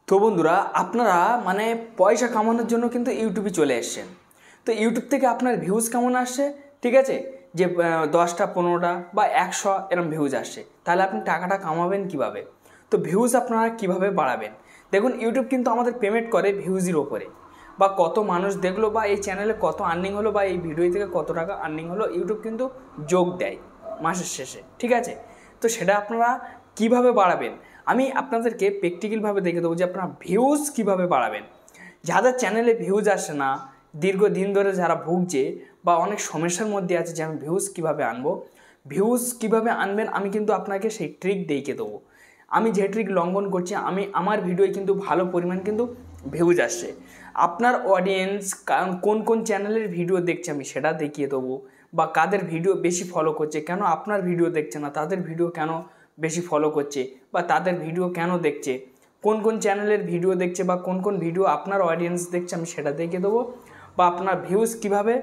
তো বন্ধুরা আপনারা মানে পয়সা কামানোর জন্য কিন্তু ইউটিউবে চলে এসেছেন। তো ইউটিউব থেকে আপনার ভিউজ কেমন আসছে, ঠিক আছে, যে 10টা 15টা বা 100 এরকম ভিউজ আসছে, তাহলে আপনি টাকাটা কামাবেন কিভাবে? তো ভিউজ আপনারা কিভাবে বাড়াবেন? দেখুন, ইউটিউব কিন্তু আমাদের পেমেন্ট করে ভিউজের ওপরে, বা কত মানুষ দেখলো, বা এই চ্যানেলে কত আর্নিং হলো, বা এই ভিডিও থেকে কত টাকা আর্নিং হলো, ইউটিউব কিন্তু যোগ দেয় মাসের শেষে, ঠিক আছে। তো সেটা আপনারা কিভাবে বাড়াবেন আমি আপনাদেরকে প্র্যাকটিক্যালভাবে দেখে দেবো যে আপনারা ভিউজ কিভাবে বাড়াবেন। যাদের চ্যানেলে ভিউজ আসে না, দীর্ঘদিন ধরে যারা ভুগছে বা অনেক সমস্যার মধ্যে আছে যে আমি ভিউজ কীভাবে আনবো, ভিউজ কিভাবে আনবেন আমি কিন্তু আপনাকে সেই ট্রিক দেখিয়ে দেবো। আমি যে ট্রিক লঙ্ঘন করছি, আমার ভিডিওয় কিন্তু ভালো পরিমাণ কিন্তু ভিউজ আসছে। আপনার অডিয়েন্স কারণ কোন কোন চ্যানেলের ভিডিও দেখছে আমি সেটা দেখিয়ে দেবো, বা কাদের ভিডিও বেশি ফলো করছে, কেন আপনার ভিডিও দেখছে না, তাদের ভিডিও কেন বেশি ফলো করছে, বা তাদের ভিডিও কেন দেখছে, কোন কোন চ্যানেলের ভিডিও দেখছে, বা কোন কোন ভিডিও আপনার অডিয়েন্স দেখছে আমি সেটা দেখিয়ে দেবো, বা আপনার ভিউজ কিভাবে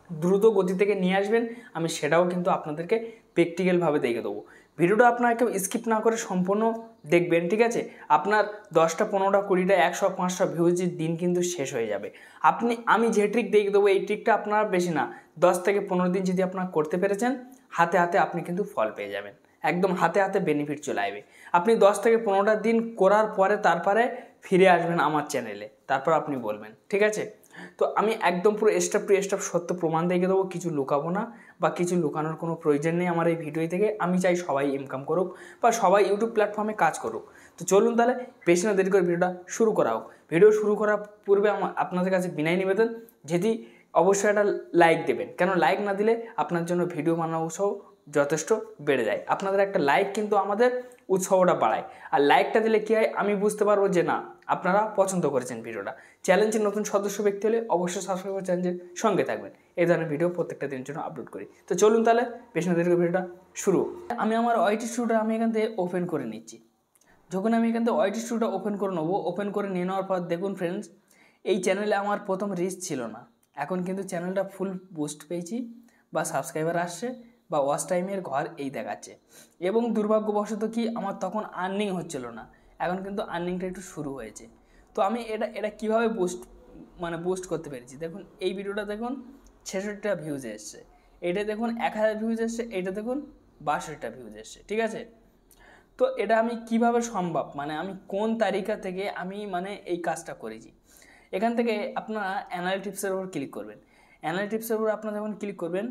দ্রুত গতি থেকে নিয়ে আসবেন আমি সেটাও কিন্তু আপনাদেরকে প্র্যাকটিক্যালভাবে দেখিয়ে দেবো। ভিডিওটা আপনাকে স্কিপ না করে সম্পূর্ণ দেখবেন, ঠিক আছে। আপনার 10টা 15টা 20টা 100 500 ভিউজের দিন কিন্তু শেষ হয়ে যাবে। আমি যে ট্রিক দেখিয়ে দেবো এই ট্রিকটা আপনার বেশি না 10 থেকে 15 দিন যদি আপনারা করতে পেরেছেন, হাতে হাতে আপনি কিন্তু ফল পেয়ে যাবেন, একদম হাতে হাতে বেনিফিট চলে আসবে। আপনি 10 থেকে 15টা দিন করার পরে তারপরে ফিরে আসবেন আমার চ্যানেলে, তারপর আপনি বলবেন, ঠিক আছে। তো আমি একদম পুরো স্টেপ টু স্টেপ সত্য প্রমাণ দেখে দেবো, কিছু লুকাবো না, বা কিছু লুকানোর কোনো প্রয়োজন নেই আমার এই ভিডিও থেকে। আমি চাই সবাই ইনকাম করুক, বা সবাই ইউটিউব প্ল্যাটফর্মে কাজ করুক। তো চলুন তাহলে বেশি না দেরি করে ভিডিওটা শুরু করা হোক। ভিডিও শুরু করার পূর্বে আপনাদের কাছে বিনয় নিবেদন, যেটি অবশ্যই একটা লাইক দেবেন, কেন লাইক না দিলে আপনার জন্য ভিডিও বানানো উৎসাহ যথেষ্ট বেড়ে যায়। আপনাদের একটা লাইক কিন্তু আমাদের উৎসাহটা বাড়ায়, আর লাইকটা দিলে কী হয় আমি বুঝতে পারবো যে না আপনারা পছন্দ করেছেন ভিডিওটা। চ্যানেলের নতুন সদস্য ব্যক্তি হলে অবশ্যই সাবস্ক্রাইব করে চ্যানেলের সঙ্গে থাকবেন, এই ধরনের ভিডিও প্রত্যেকটা দিনের জন্য আপলোড করি। তো চলুন তাহলে বেশি না দেরি করে ভিডিওটা শুরু। আমি আমার ওয়াইটি স্টুডিওটা আমি এখান থেকে ওপেন করে নিচ্ছি। যখন আমি এখান থেকে ওয়াইটি স্টুডিওটা ওপেন করে নেবো, ওপেন করে নিয়ে নেওয়ার পর দেখুন ফ্রেন্ডস, এই চ্যানেলে আমার প্রথম রিচ ছিল না, এখন কিন্তু চ্যানেলটা ফুল বুস্ট পেয়েছি, বা সাবস্ক্রাইবার আসছে, বা ওয়াচ টাইমের ঘর এই দেখাচ্ছে। এবং দুর্ভাগ্যবশত কি আমার তখন আর্নিং হচ্ছিল না, এখন কিন্তু আর্নিংটা একটু শুরু হয়েছে। তো আমি এটা কীভাবে বুস্ট করতে পেরেছি, দেখুন এই ভিডিওটা দেখুন 66টা ভিউজ এসছে, এটা দেখুন 1000 ভিউজ এসছে, এটা দেখুন 62টা ভিউজ এসছে, ঠিক আছে। তো এটা আমি কিভাবে সম্ভব, আমি কোন তারিখা থেকে আমি এই কাজটা করেছি। এখান থেকে আপনারা অ্যানালিটিক্সের উপর ক্লিক করবেন। অ্যানালিটিক্সের উপর আপনারা যখন ক্লিক করবেন,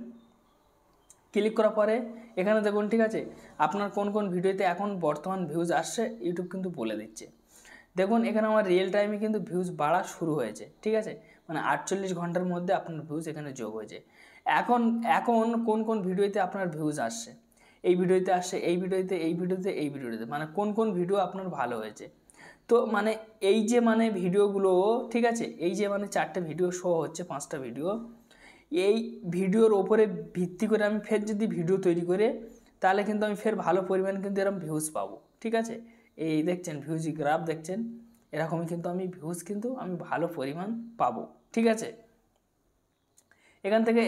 ক্লিক করার পরে এখানে দেখুন, ঠিক আছে, আপনার কোন কোন ভিডিওতে এখন বর্তমান ভিউজ আসছে ইউটিউব কিন্তু বলে দিচ্ছে। দেখুন এখানে আমার রিয়েল টাইমে কিন্তু ভিউজ বাড়া শুরু হয়েছে, ঠিক আছে, 48 ঘন্টার মধ্যে আপনার ভিউজ এখানে যোগ হয়েছে। এখন কোন কোন ভিডিওতে আপনার ভিউজ আসছে, এই ভিডিওতে আসছে, এই ভিডিওতে, এই ভিডিওতে, এই ভিডিওতে, কোন কোন ভিডিও আপনার ভালো হয়েছে। তো এই যে ভিডিওগুলো, ঠিক আছে, এই যে 4টে ভিডিও শো হচ্ছে, 5টা ভিডিও, এই ভিডিওর ওপরে ভিত্তি করে আমি ফের যদি ভিডিও তৈরি করে, তাহলে কিন্তু আমি ফের ভালো পরিমাণ কিন্তু এরকম ভিউজ পাবো, ঠিক আছে। এই দেখছেন ভিউজ গ্রাফ দেখছেন, এরকমই কিন্তু আমি ভিউজ কিন্তু আমি ভালো পরিমাণ পাবো, ঠিক আছে। এখান থেকে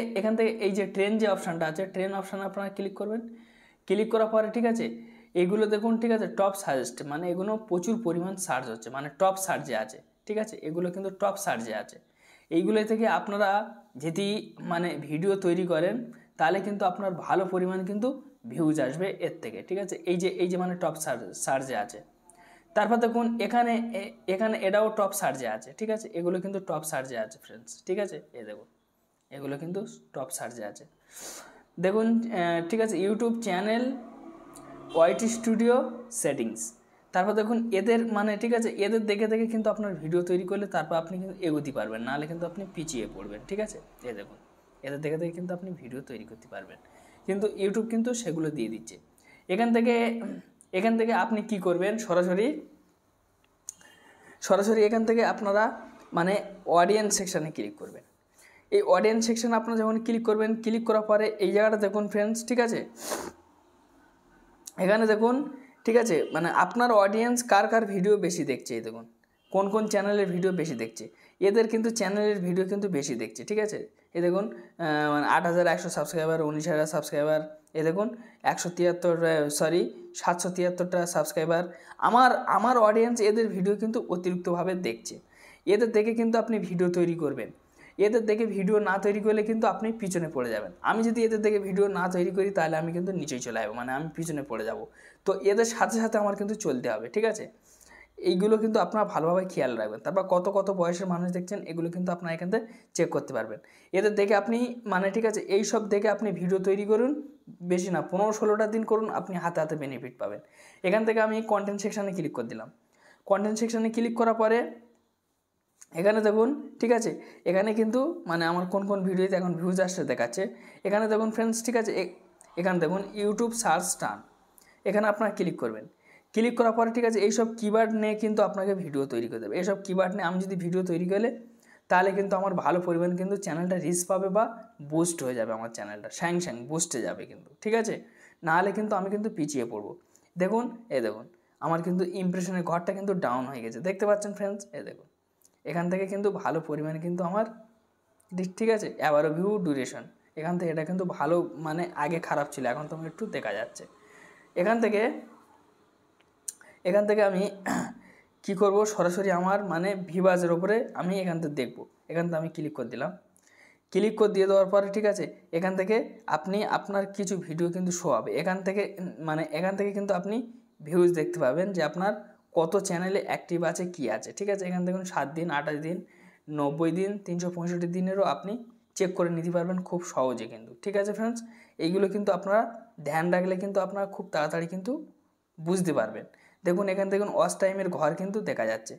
এই যে ট্রেন যে অপশানটা আছে, ট্রেন অপশানে আপনারা ক্লিক করবেন। ক্লিক করার পরে, ঠিক আছে, এইগুলো দেখুন, ঠিক আছে, টপ সাজেস্ট, এগুলো প্রচুর পরিমাণ সার্চ হচ্ছে, টপ সার্চে আছে, ঠিক আছে, এগুলো কিন্তু টপ সার্চে আছে। এইগুলো থেকে আপনারা যদি ভিডিও তৈরি করেন, তাহলে কিন্তু আপনার ভালো পরিমাণ কিন্তু ভিউজ আসবে এর থেকে, ঠিক আছে। এই যে টপ সার্চে আছে। তারপর দেখুন এখানে এটাও টপ সার্চে আছে, ঠিক আছে, এগুলো কিন্তু টপ সার্চে আছে ফ্রেন্ডস, ঠিক আছে। এই দেখুন এগুলো কিন্তু টপ সার্চে আছে, দেখুন, ঠিক আছে। YouTube channel YT studio settings, তারপর দেখুন এদের ঠিক আছে, এদের দেখে দেখে কিন্তু আপনার ভিডিও তৈরি করলে তারপর আপনি কিন্তু এগোতে পারবেন, নাহলে কিন্তু আপনি পিছিয়ে পড়বেন, ঠিক আছে। এই দেখুন এদের দেখে দেখে কিন্তু আপনি ভিডিও তৈরি করতে পারবেন, কিন্তু ইউটিউব কিন্তু সেগুলো দিয়ে দিচ্ছে। এখান থেকে আপনি কি করবেন, সরাসরি এখান থেকে আপনারা অডিয়েন্স সেকশানে ক্লিক করবেন। এই অডিয়েন্স সেকশানে আপনারা যখন ক্লিক করবেন, ক্লিক করার পরে এই জায়গাটা দেখুন ফ্রেন্ডস, ঠিক আছে, এখানে দেখুন, ঠিক আছে, আপনার অডিয়েন্স কার ভিডিও বেশি দেখছে, এই দেখুন কোন কোন চ্যানেলের ভিডিও বেশি দেখছে, এদের কিন্তু চ্যানেলের ভিডিও কিন্তু বেশি দেখছে, ঠিক আছে। এই দেখুন 8100 সাবস্ক্রাইবার, 19000 সাবস্ক্রাইবার, এ দেখুন 773টা সাবস্ক্রাইবার। আমার অডিয়েন্স এদের ভিডিও কিন্তু অতিরিক্তভাবে দেখছে। এদের দেখে কিন্তু আপনি ভিডিও তৈরি করবেন। এদের দেখে ভিডিও না তৈরি করলে কিন্তু আপনি পিছনে পড়ে যাবেন। আমি যদি এদের দেখে ভিডিও না তৈরি করি তাহলে আমি কিন্তু নিচেই চলে যাবো, মানে আমি পিছনে পড়ে যাব। তো এদের সাথে সাথে আমার কিন্তু চলতে হবে, ঠিক আছে? এইগুলো কিন্তু আপনারা ভালোভাবে খেয়াল রাখবেন। তারপর কত বয়সের মানুষ দেখছেন এগুলো কিন্তু আপনারা এখান থেকে চেক করতে পারবেন। এদের দেখে আপনি মানে ঠিক আছে, এই সব দেখে আপনি ভিডিও তৈরি করুন, বেশি না 15-16টা দিন করুন, আপনি হাতে হাতে বেনিফিট পাবেন। এখান থেকে আমি কন্টেন্ট সেকশানে ক্লিক করে দিলাম। কন্টেন্ট সেকশানে ক্লিক করার পরে এখানে দেখুন, ঠিক আছে, এখানে কিন্তু মানে আমার কোন কোন ভিডিওতে এখন ভিউজ আসছে দেখাচ্ছে। এখানে দেখুন ফ্রেন্ডস, ঠিক আছে, এখানে দেখুন ইউটিউব সার্চ টার্ন, এখানে আপনারা ক্লিক করবেন। ক্লিক করার পরে ঠিক আছে, এইসব কিওয়ার্ড নিয়ে কিন্তু আপনাকে ভিডিও তৈরি করতে হবে। এইসব কিওয়ার্ড নিয়ে আমি যদি ভিডিও তৈরি করলে তাহলে কিন্তু আমার ভালো পরিমাণ কিন্তু চ্যানেলটা রিচ পাবে বা বুস্ট হয়ে যাবে, আমার চ্যানেলটা স্যাং বুস্টে যাবে কিন্তু, ঠিক আছে? নাহলে কিন্তু আমি কিন্তু পিছিয়ে পড়বো। দেখুন দেখুন আমার কিন্তু ইমপ্রেশনের ঘরটা কিন্তু ডাউন হয়ে গেছে, দেখতে পাচ্ছেন ফ্রেন্ডস? দেখুন এখান থেকে কিন্তু ভালো পরিমাণে কিন্তু আমার, ঠিক আছে, অ্যাভারো ভিউ ডিউরেশন এখান থেকে এটা কিন্তু ভালো, মানে আগে খারাপ ছিল, এখন তো একটু দেখা যাচ্ছে। এখান থেকে আমি কি করব, সরাসরি আমার মানে ভিউয়ার্সের ওপরে আমি এখান থেকে দেখব। এখান থেকে আমি ক্লিক করে দিলাম। ক্লিক করে দিয়ে দেওয়ার পরে ঠিক আছে, এখান থেকে আপনি আপনার কিছু ভিডিও কিন্তু শো হবে। এখান থেকে কিন্তু আপনি ভিউজ দেখতে পাবেন যে আপনার কত চ্যানেলে অ্যাক্টিভ আছে, কি আছে, ঠিক আছে? এখান থেকে 7 দিন, 28 দিন, 90 দিন, 365 দিনেরও আপনি চেক করে নিতে পারবেন খুব সহজে কিন্তু, ঠিক আছে ফ্রেন্ডস? এইগুলো কিন্তু আপনারা ধ্যান রাখলে কিন্তু আপনারা খুব তাড়াতাড়ি কিন্তু বুঝতে পারবেন। দেখুন এখান থেকে ওয়াচ টাইমের ঘর কিন্তু দেখা যাচ্ছে।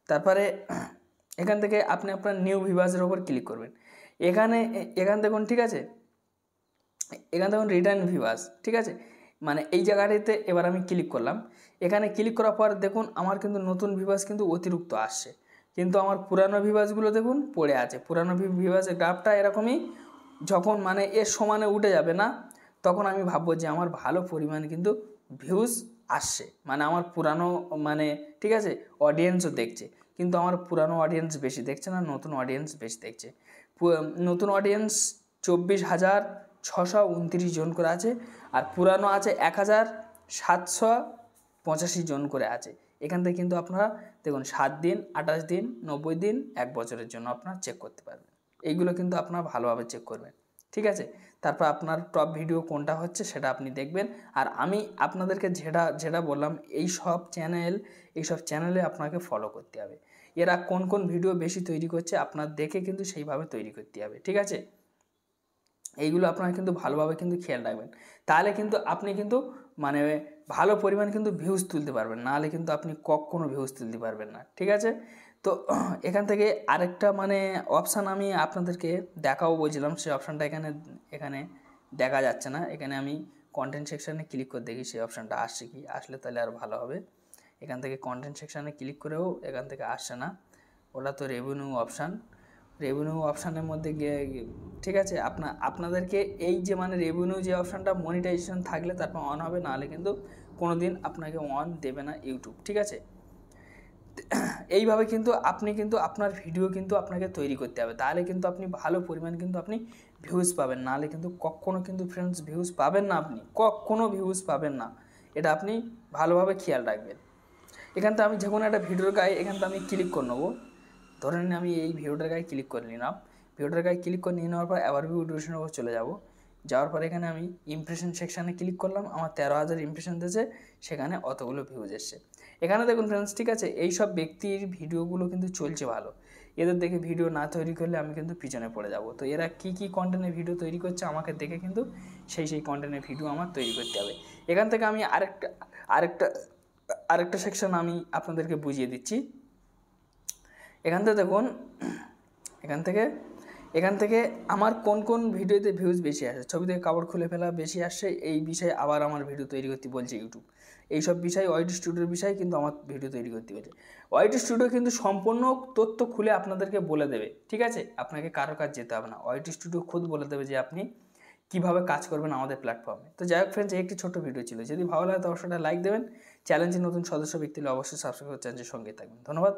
তারপরে এখান থেকে আপনি আপনার নিউ ভিউয়ার্সের ওপর ক্লিক করবেন। এখান দেখুন, ঠিক আছে, এখান দেখুন রিটার্ন ভিউয়ার্স, ঠিক আছে, মানে এই জায়গাটিতে এবার আমি ক্লিক করলাম। এখানে ক্লিক করার পর দেখুন আমার কিন্তু নতুন ভিউয়ার্স কিন্তু অতিরিক্ত আসছে, কিন্তু আমার পুরানো ভিউয়ার্সগুলো দেখুন পড়ে আছে। পুরানো ভিউয়ার্সের গ্রাফটা এরকমই, যখন মানে এর সমানে উঠে যাবে না, তখন আমি ভাববো যে আমার ভালো পরিমাণে কিন্তু ভিউজ আসছে, মানে আমার পুরানো মানে ঠিক আছে অডিয়েন্সও দেখছে, কিন্তু আমার পুরানো অডিয়েন্স বেশি দেখছে না, নতুন অডিয়েন্স বেশি দেখছে। নতুন অডিয়েন্স 24,629 জন করে আছে, আর পুরানো আছে 1,785 জন করে আছে। এখান থেকে কিন্তু আপনারা দেখুন 7 দিন, 28 দিন, 90 দিন, 1 বছরের জন্য আপনারা চেক করতে পারবেন। এইগুলো কিন্তু আপনারা ভালোভাবে চেক করবেন, ঠিক আছে? তারপর আপনার টপ ভিডিও কোনটা হচ্ছে সেটা আপনি দেখবেন। আর আমি আপনাদেরকে যেটা বললাম, এই সব চ্যানেলে আপনাকে ফলো করতে হবে। এরা কোন কোন ভিডিও বেশি তৈরি করছে আপনার দেখে কিন্তু সেইভাবে তৈরি করতে হবে, ঠিক আছে? এইগুলো আপনারা কিন্তু ভালোভাবে কিন্তু খেয়াল রাখবেন, তাহলে কিন্তু আপনি কিন্তু মানে ভালো পরিমাণ কিন্তু ভিউজ তুলতে পারবেন, নাহলে কিন্তু আপনি কখনো ভিউজ তুলতে পারবেন না, ঠিক আছে? তো এখান থেকে আরেকটা মানে অপশান আমি আপনাদেরকে দেখাবো বলছিলাম, সেই অপশানটা এখানে দেখা যাচ্ছে না। এখানে আমি কন্টেন্ট সেকশানে ক্লিক করে দেখি সেই অপশানটা আসছে কি, আসলে তাহলে আর ভালো হবে। এখান থেকে কন্টেন্ট সেকশানে ক্লিক করেও এখান থেকে আসছে না, ওটা তো রেভিনিউ অপশানের মধ্যে গিয়ে, ঠিক আছে, আপনাদেরকে এই যে মানে রেভিনিউ যে অপশানটা, মনিটাইজেশন থাকলে তারপর অন হবে, নাহলে কিন্তু কোনো দিন আপনাকে অন দেবে না ইউটিউব, ঠিক আছে? এইভাবে কিন্তু আপনি কিন্তু আপনার ভিডিও কিন্তু আপনাকে তৈরি করতে হবে, তাহলে কিন্তু আপনি ভালো পরিমাণ কিন্তু আপনি ভিউজ পাবেন, নাহলে কিন্তু কখনো কিন্তু ফ্রেন্ডস ভিউজ পাবেন না, আপনি কখনো ভিউজ পাবেন না, এটা আপনি ভালোভাবে খেয়াল রাখবেন। এখান থেকে আমি যে কোনো একটা ভিডিওর গায়ে এখান থেকে আমি ক্লিক করে নেবো। ধরে নিন আমি এই ভিডিওটার গায়ে ক্লিক করে নিলাম। ভিডিওটার গায়ে ক্লিক করে নিয়ে নেওয়ার পর আবার ভিউ ডিউরেশনের উপর চলে যাব। যাওয়ার পর এখানে আমি ইমপ্রেশন সেকশানে ক্লিক করলাম, আমার 13,000 ইমপ্রেশন দিয়েছে, সেখানে অতগুলো ভিউজ এসছে। এখানে দেখুন ফ্রেন্ডস, ঠিক আছে, এই সব ব্যক্তির ভিডিওগুলো কিন্তু চলছে ভালো, এদের দেখে ভিডিও না তৈরি করলে আমি কিন্তু পিছনে পড়ে যাব। তো এরা কী কন্টেন্টের ভিডিও তৈরি করছে আমাকে দেখে কিন্তু সেই কন্টেন্টের ভিডিও আমার তৈরি করতে হবে। এখান থেকে আমি আরেকটা সেকশন আমি আপনাদেরকে বুঝিয়ে দিচ্ছি। এখান থেকে দেখুন, এখান থেকে আমার কোন ভিডিওতে ভিউজ বেশি আসে, ছবি থেকে কাপড় খুলে ফেলা বেশি আসছে, এই বিষয়ে আবার আমার ভিডিও তৈরি করতে বলছে ইউটিউব। এইসব বিষয় ওয়াইটি স্টুডিওর বিষয় কিন্তু আমার ভিডিও তৈরি করতে বলছে। ওয়াইটি স্টুডিও কিন্তু সম্পূর্ণ তথ্য খুলে আপনাদেরকে বলে দেবে, ঠিক আছে? আপনাকে কারো কাজ যেতে হবে না, ওয়াইটি স্টুডিও খুদ বলে দেবে যে আপনি কীভাবে কাজ করবেন আমাদের প্ল্যাটফর্মে। তো যাই হোক ফ্রেন্ডস, একটি ছোট্ট ভিডিও ছিল, যদি ভালো লাগে তো অবশ্যই লাইক দেবেন। চ্যানেলটি নতুন সদস্য ব্যক্তি হলে অবশ্যই সাবস্ক্রাইব করে চ্যানেলের সঙ্গে থাকবেন। ধন্যবাদ।